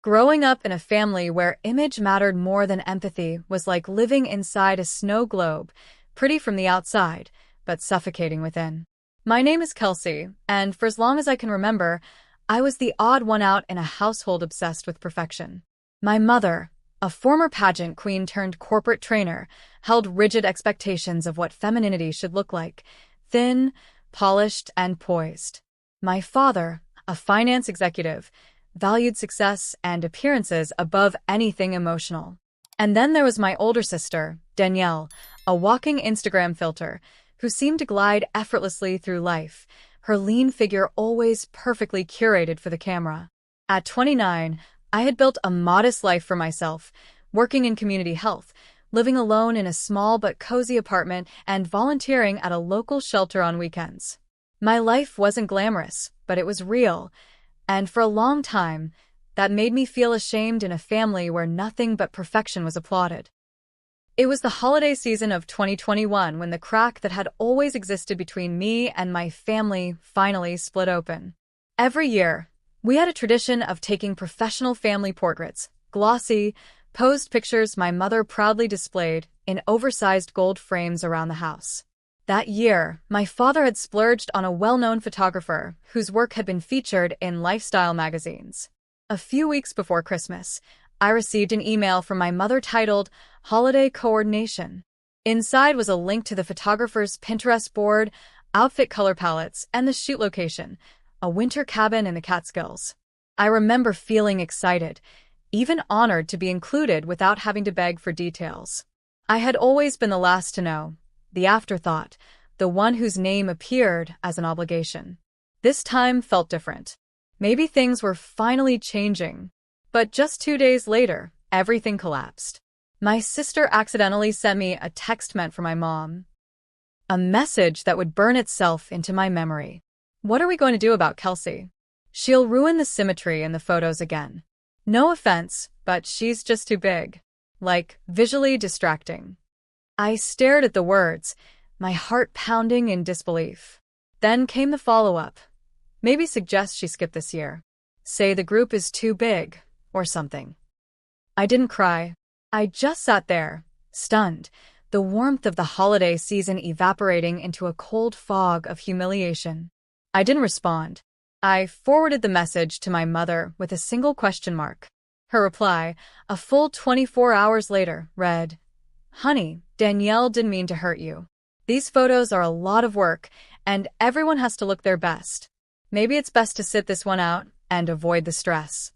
Growing up in a family where image mattered more than empathy was like living inside a snow globe, pretty from the outside, but suffocating within. My name is Kelsey, and for as long as I can remember, I was the odd one out in a household obsessed with perfection. My mother, a former pageant queen turned corporate trainer, held rigid expectations of what femininity should look like: thin, polished, and poised. My father, a finance executive, valued success and appearances above anything emotional. And then there was my older sister, Danielle, a walking Instagram filter, who seemed to glide effortlessly through life, her lean figure always perfectly curated for the camera. At 29, I had built a modest life for myself, working in community health, living alone in a small but cozy apartment, and volunteering at a local shelter on weekends. My life wasn't glamorous, but it was real, and for a long time, that made me feel ashamed in a family where nothing but perfection was applauded. It was the holiday season of 2021 when the crack that had always existed between me and my family finally split open. Every year, we had a tradition of taking professional family portraits, glossy, posed pictures my mother proudly displayed in oversized gold frames around the house. That year, my father had splurged on a well-known photographer whose work had been featured in lifestyle magazines. A few weeks before Christmas, I received an email from my mother titled Holiday Coordination. Inside was a link to the photographer's Pinterest board, outfit color palettes, and the shoot location, a winter cabin in the Catskills. I remember feeling excited, even honored to be included without having to beg for details. I had always been the last to know, the afterthought, the one whose name appeared as an obligation. This time felt different. Maybe things were finally changing. But just 2 days later, everything collapsed. My sister accidentally sent me a text meant for my mom. A message that would burn itself into my memory. "What are we going to do about Kelsey? She'll ruin the symmetry in the photos again. No offense, but she's just too big. Like, visually distracting." I stared at the words, my heart pounding in disbelief. Then came the follow-up. Maybe suggest she skip this year. Say the group is too big, or something. I didn't cry. I just sat there, stunned, the warmth of the holiday season evaporating into a cold fog of humiliation. I didn't respond. I forwarded the message to my mother with a single question mark. Her reply, a full 24 hours later, read, "Honey, Danielle didn't mean to hurt you. These photos are a lot of work, and everyone has to look their best. Maybe it's best to sit this one out and avoid the stress."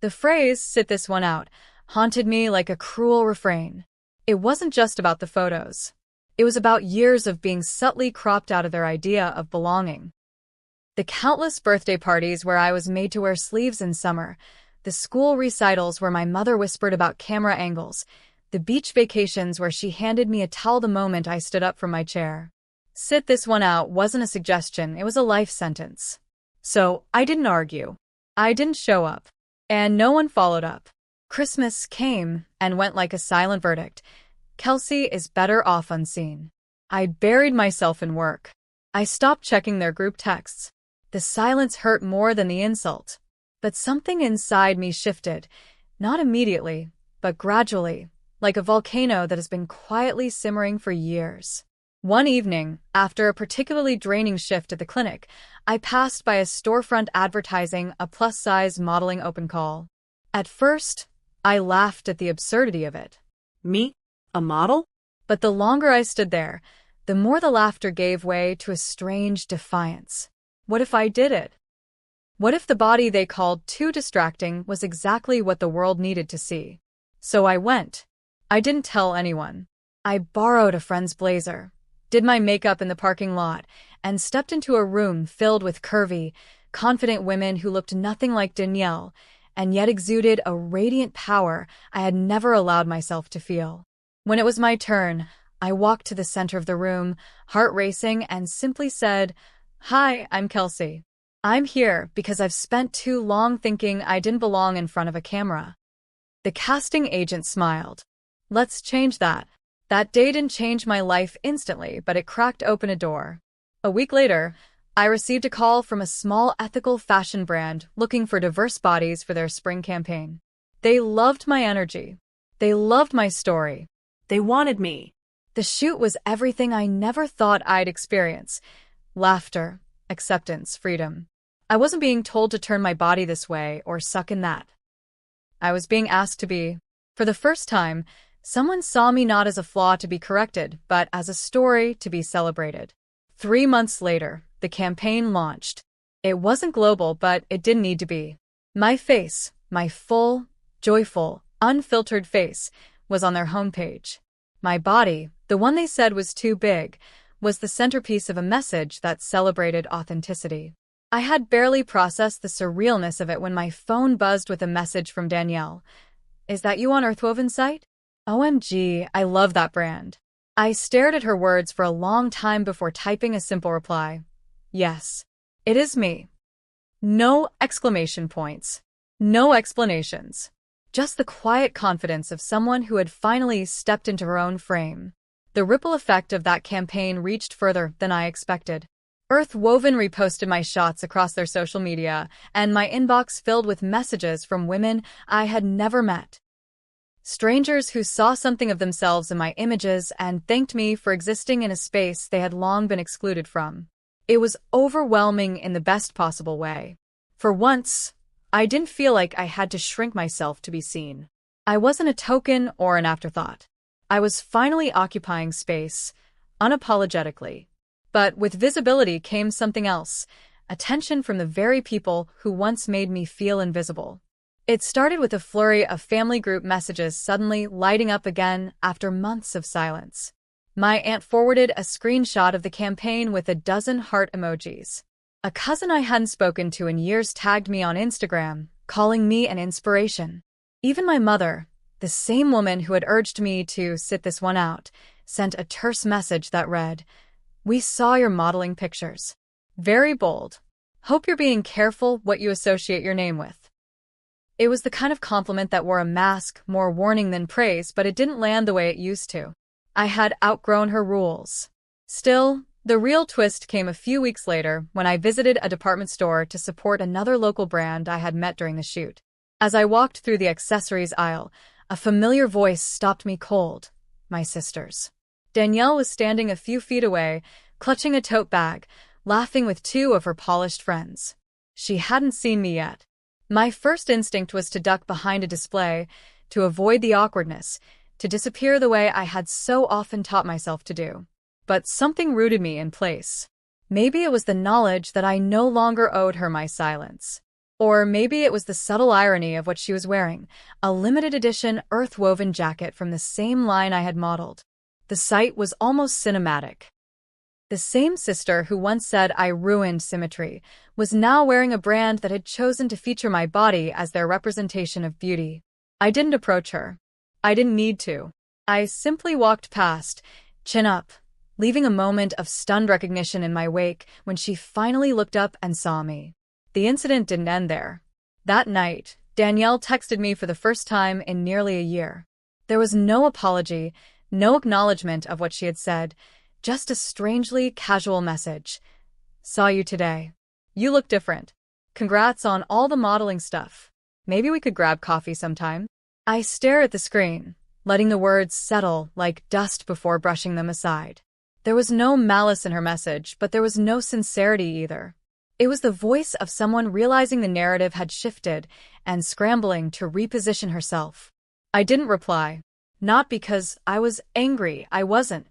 The phrase, "sit this one out," haunted me like a cruel refrain. It wasn't just about the photos. It was about years of being subtly cropped out of their idea of belonging. The countless birthday parties where I was made to wear sleeves in summer, the school recitals where my mother whispered about camera angles, the beach vacations where she handed me a towel the moment I stood up from my chair. Sit this one out wasn't a suggestion, it was a life sentence. So, I didn't argue. I didn't show up. And no one followed up. Christmas came and went like a silent verdict. Kelsey is better off unseen. I buried myself in work. I stopped checking their group texts. The silence hurt more than the insult. But something inside me shifted, not immediately, but gradually, like a volcano that has been quietly simmering for years. One evening, after a particularly draining shift at the clinic, I passed by a storefront advertising a plus-size modeling open call. At first, I laughed at the absurdity of it. Me? A model? But the longer I stood there, the more the laughter gave way to a strange defiance. What if I did it? What if the body they called too distracting was exactly what the world needed to see? So I went. I didn't tell anyone. I borrowed a friend's blazer, did my makeup in the parking lot, and stepped into a room filled with curvy, confident women who looked nothing like Danielle, and yet exuded a radiant power I had never allowed myself to feel. When it was my turn, I walked to the center of the room, heart racing, and simply said, "Hi, I'm Kelsey. I'm here because I've spent too long thinking I didn't belong in front of a camera." The casting agent smiled. "Let's change that." That day didn't change my life instantly, but it cracked open a door. A week later, I received a call from a small ethical fashion brand looking for diverse bodies for their spring campaign. They loved my energy. They loved my story. They wanted me. The shoot was everything I never thought I'd experience. Laughter, acceptance, freedom. I wasn't being told to turn my body this way or suck in that. I was being asked to be. For the first time, someone saw me not as a flaw to be corrected, but as a story to be celebrated. 3 months later, the campaign launched. It wasn't global, but it didn't need to be. My face, my full, joyful, unfiltered face, was on their homepage. My body, the one they said was too big, was the centerpiece of a message that celebrated authenticity. I had barely processed the surrealness of it when my phone buzzed with a message from Danielle. "Is that you on Earthwoven site?" OMG, I love that brand. I stared at her words for a long time before typing a simple reply. Yes, it is me. No exclamation points. No explanations. Just the quiet confidence of someone who had finally stepped into her own frame. The ripple effect of that campaign reached further than I expected. Earthwoven reposted my shots across their social media, and my inbox filled with messages from women I had never met. Strangers who saw something of themselves in my images and thanked me for existing in a space they had long been excluded from. It was overwhelming in the best possible way. For once, I didn't feel like I had to shrink myself to be seen. I wasn't a token or an afterthought. I was finally occupying space, unapologetically. But with visibility came something else, attention from the very people who once made me feel invisible. It started with a flurry of family group messages suddenly lighting up again after months of silence. My aunt forwarded a screenshot of the campaign with a dozen heart emojis. A cousin I hadn't spoken to in years tagged me on Instagram, calling me an inspiration. Even my mother, the same woman who had urged me to sit this one out, sent a terse message that read, "We saw your modeling pictures. Very bold. Hope you're being careful what you associate your name with." It was the kind of compliment that wore a mask, more warning than praise, but it didn't land the way it used to. I had outgrown her rules. Still, the real twist came a few weeks later when I visited a department store to support another local brand I had met during the shoot. As I walked through the accessories aisle, a familiar voice stopped me cold. My sister's. Danielle was standing a few feet away, clutching a tote bag, laughing with 2 of her polished friends. She hadn't seen me yet. My first instinct was to duck behind a display, to avoid the awkwardness, to disappear the way I had so often taught myself to do. But something rooted me in place. Maybe it was the knowledge that I no longer owed her my silence. Or maybe it was the subtle irony of what she was wearing, a limited edition earthwoven jacket from the same line I had modeled. The sight was almost cinematic. The same sister who once said I ruined symmetry was now wearing a brand that had chosen to feature my body as their representation of beauty. I didn't approach her. I didn't need to. I simply walked past, chin up, leaving a moment of stunned recognition in my wake when she finally looked up and saw me. The incident didn't end there. That night, Danielle texted me for the first time in nearly a year. There was no apology, no acknowledgement of what she had said, just a strangely casual message. "Saw you today. You look different. Congrats on all the modeling stuff. Maybe we could grab coffee sometime." I stare at the screen, letting the words settle like dust before brushing them aside. There was no malice in her message, but there was no sincerity either. It was the voice of someone realizing the narrative had shifted and scrambling to reposition herself. I didn't reply. Not because I was angry, I wasn't.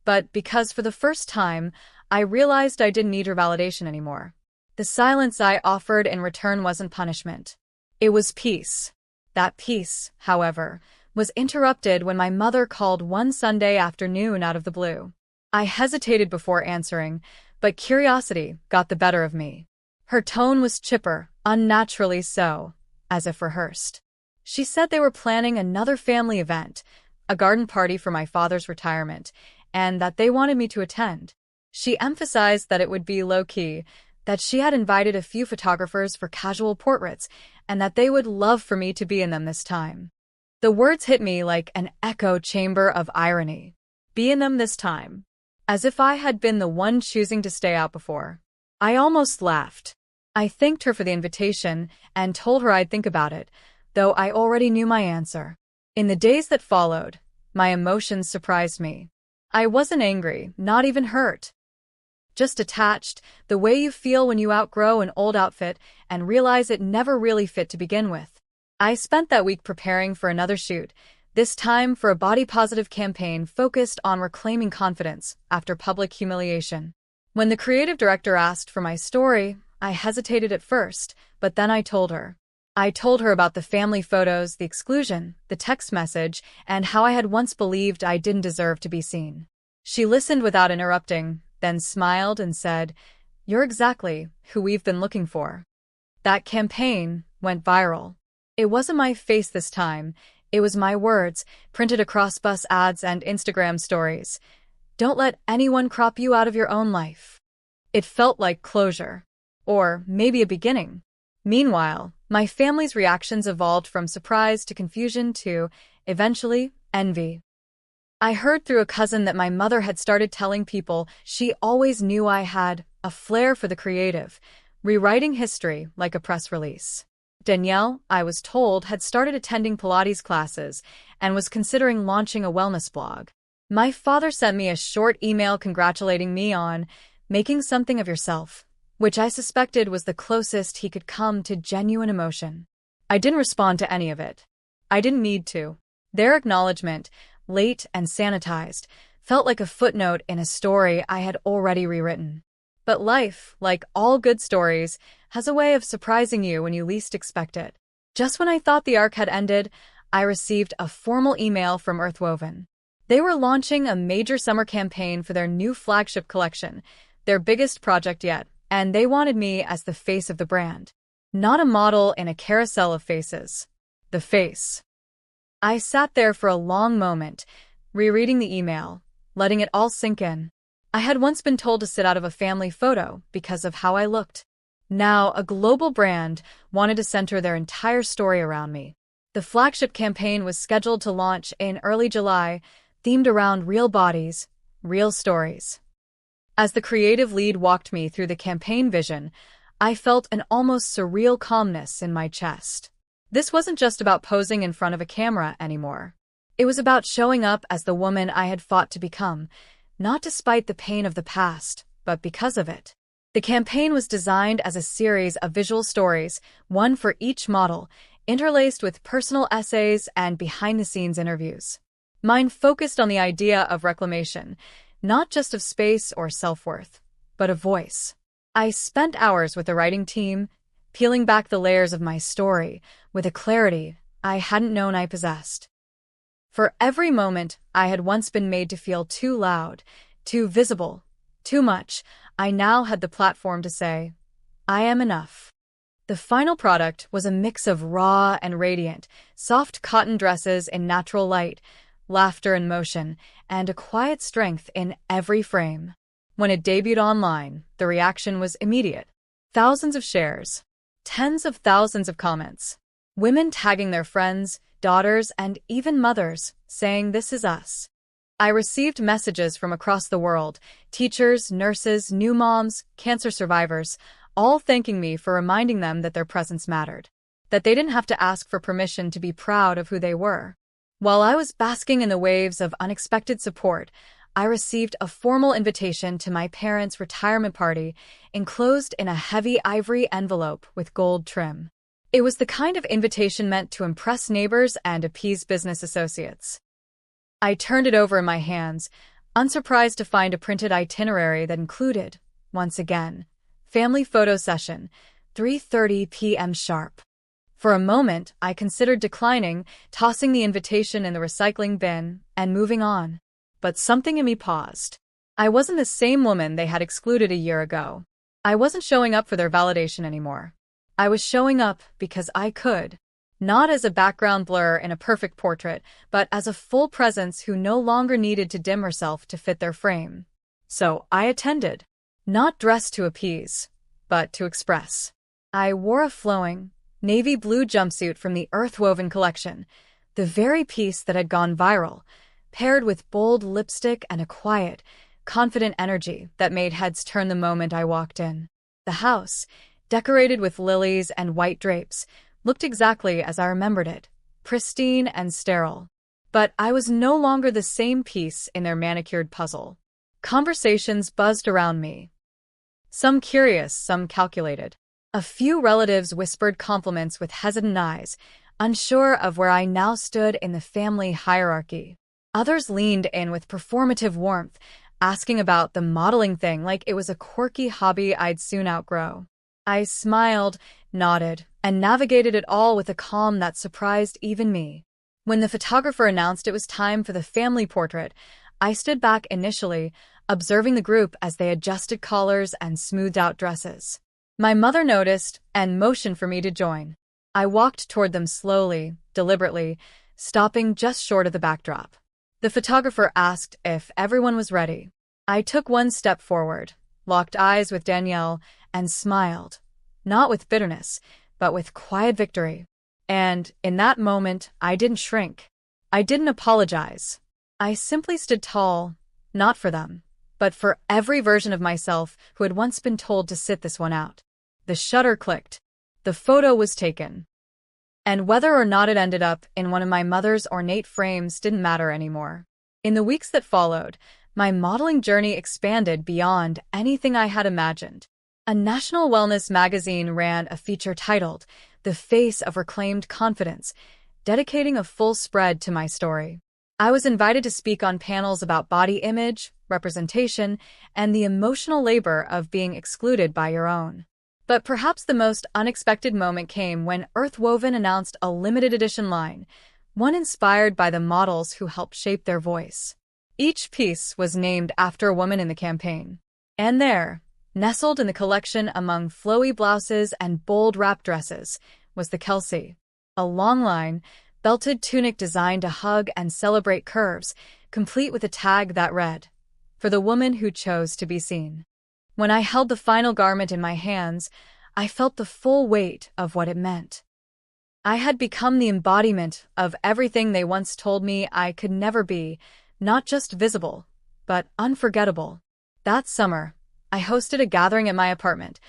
But because for the first time, I realized I didn't need her validation anymore. The silence I offered in return wasn't punishment. It was peace. That peace, however, was interrupted when my mother called one Sunday afternoon out of the blue. I hesitated before answering, but curiosity got the better of me. Her tone was chipper, unnaturally so, as if rehearsed. She said they were planning another family event, a garden party for my father's retirement, and that they wanted me to attend. She emphasized that it would be low-key, that she had invited a few photographers for casual portraits, and that they would love for me to be in them this time. The words hit me like an echo chamber of irony. Be in them this time. As if I had been the one choosing to stay out before. I almost laughed. I thanked her for the invitation and told her I'd think about it, though I already knew my answer. In the days that followed, my emotions surprised me. I wasn't angry, not even hurt. Just attached, the way you feel when you outgrow an old outfit and realize it never really fit to begin with. I spent that week preparing for another shoot, this time for a body-positive campaign focused on reclaiming confidence after public humiliation. When the creative director asked for my story, I hesitated at first, but then I told her. I told her about the family photos, the exclusion, the text message, and how I had once believed I didn't deserve to be seen. She listened without interrupting, then smiled and said, "You're exactly who we've been looking for." That campaign went viral. It wasn't my face this time, it was my words, printed across bus ads and Instagram stories. Don't let anyone crop you out of your own life. It felt like closure. Or maybe a beginning. Meanwhile, my family's reactions evolved from surprise to confusion to, eventually, envy. I heard through a cousin that my mother had started telling people she always knew I had a flair for the creative, rewriting history like a press release. Danielle, I was told, had started attending Pilates classes and was considering launching a wellness blog. My father sent me a short email congratulating me on making something of yourself, which I suspected was the closest he could come to genuine emotion. I didn't respond to any of it. I didn't need to. Their acknowledgement, late and sanitized, felt like a footnote in a story I had already rewritten. But life, like all good stories, has a way of surprising you when you least expect it. Just when I thought the arc had ended, I received a formal email from Earthwoven. They were launching a major summer campaign for their new flagship collection, their biggest project yet, and they wanted me as the face of the brand. Not a model in a carousel of faces. The face. I sat there for a long moment, rereading the email, letting it all sink in. I had once been told to sit out of a family photo because of how I looked. Now, a global brand wanted to center their entire story around me. The flagship campaign was scheduled to launch in early July, themed around real bodies, real stories. As the creative lead walked me through the campaign vision, I felt an almost surreal calmness in my chest. This wasn't just about posing in front of a camera anymore. It was about showing up as the woman I had fought to become, not despite the pain of the past, but because of it. The campaign was designed as a series of visual stories, one for each model, interlaced with personal essays and behind-the-scenes interviews. Mine focused on the idea of reclamation, not just of space or self-worth, but of voice. I spent hours with the writing team, peeling back the layers of my story with a clarity I hadn't known I possessed. For every moment I had once been made to feel too loud, too visible, too much, I now had the platform to say, I am enough. The final product was a mix of raw and radiant, soft cotton dresses in natural light, laughter and motion, and a quiet strength in every frame. When it debuted online, the reaction was immediate. Thousands of shares, tens of thousands of comments, women tagging their friends, daughters, and even mothers, saying this is us. I received messages from across the world, teachers, nurses, new moms, cancer survivors, all thanking me for reminding them that their presence mattered, that they didn't have to ask for permission to be proud of who they were. While I was basking in the waves of unexpected support, I received a formal invitation to my parents' retirement party, enclosed in a heavy ivory envelope with gold trim. It was the kind of invitation meant to impress neighbors and appease business associates. I turned it over in my hands, unsurprised to find a printed itinerary that included, once again, family photo session, 3:30 p.m. sharp. For a moment, I considered declining, tossing the invitation in the recycling bin, and moving on. But something in me paused. I wasn't the same woman they had excluded a year ago. I wasn't showing up for their validation anymore. I was showing up because I could. Not as a background blur in a perfect portrait, but as a full presence who no longer needed to dim herself to fit their frame. So I attended. Not dressed to appease, but to express. I wore a flowing, navy blue jumpsuit from the Earthwoven collection, the very piece that had gone viral, paired with bold lipstick and a quiet, confident energy that made heads turn the moment I walked in. The house, decorated with lilies and white drapes, looked exactly as I remembered it, pristine and sterile. But I was no longer the same piece in their manicured puzzle. Conversations buzzed around me. Some curious, some calculated. A few relatives whispered compliments with hesitant eyes, unsure of where I now stood in the family hierarchy. Others leaned in with performative warmth, asking about the modeling thing like it was a quirky hobby I'd soon outgrow. I smiled, nodded, and navigated it all with a calm that surprised even me. When the photographer announced it was time for the family portrait, I stood back initially, observing the group as they adjusted collars and smoothed out dresses. My mother noticed and motioned for me to join. I walked toward them slowly, deliberately, stopping just short of the backdrop. The photographer asked if everyone was ready. I took one step forward, locked eyes with Danielle, and smiled, not with bitterness, but with quiet victory. And in that moment, I didn't shrink. I didn't apologize. I simply stood tall, not for them, but for every version of myself who had once been told to sit this one out. The shutter clicked. The photo was taken. And whether or not it ended up in one of my mother's ornate frames didn't matter anymore. In the weeks that followed, my modeling journey expanded beyond anything I had imagined. A national wellness magazine ran a feature titled "The Face of Reclaimed Confidence," dedicating a full spread to my story. I was invited to speak on panels about body image, representation, and the emotional labor of being excluded by your own. But perhaps the most unexpected moment came when Earthwoven announced a limited edition line, one inspired by the models who helped shape their voice. Each piece was named after a woman in the campaign. And there, nestled in the collection among flowy blouses and bold wrap dresses, was the Kelsey. A long line, belted tunic designed to hug and celebrate curves, complete with a tag that read, "For the woman who chose to be seen." When I held the final garment in my hands, I felt the full weight of what it meant. I had become the embodiment of everything they once told me I could never be, not just visible, but unforgettable. That summer, I hosted a gathering at my apartment,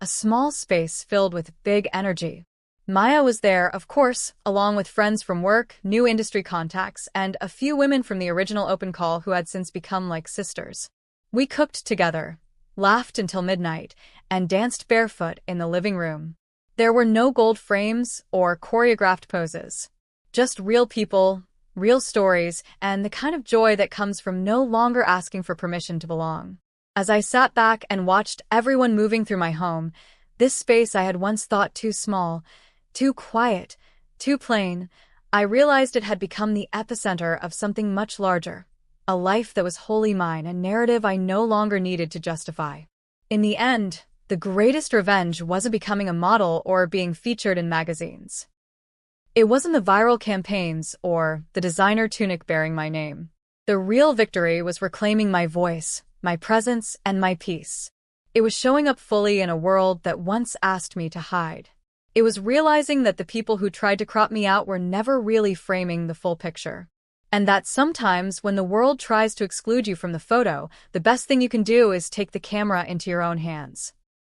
a small space filled with big energy. Maya was there, of course, along with friends from work, new industry contacts, and a few women from the original open call who had since become like sisters. We cooked together, laughed until midnight, and danced barefoot in the living room. There were no gold frames or choreographed poses. Just real people, real stories, and the kind of joy that comes from no longer asking for permission to belong. As I sat back and watched everyone moving through my home, this space I had once thought too small, too quiet, too plain, I realized it had become the epicenter of something much larger. A life that was wholly mine, a narrative I no longer needed to justify. In the end, the greatest revenge wasn't becoming a model or being featured in magazines. It wasn't the viral campaigns or the designer tunic bearing my name. The real victory was reclaiming my voice, my presence, and my peace. It was showing up fully in a world that once asked me to hide. It was realizing that the people who tried to crop me out were never really framing the full picture. And that sometimes when the world tries to exclude you from the photo, the best thing you can do is take the camera into your own hands.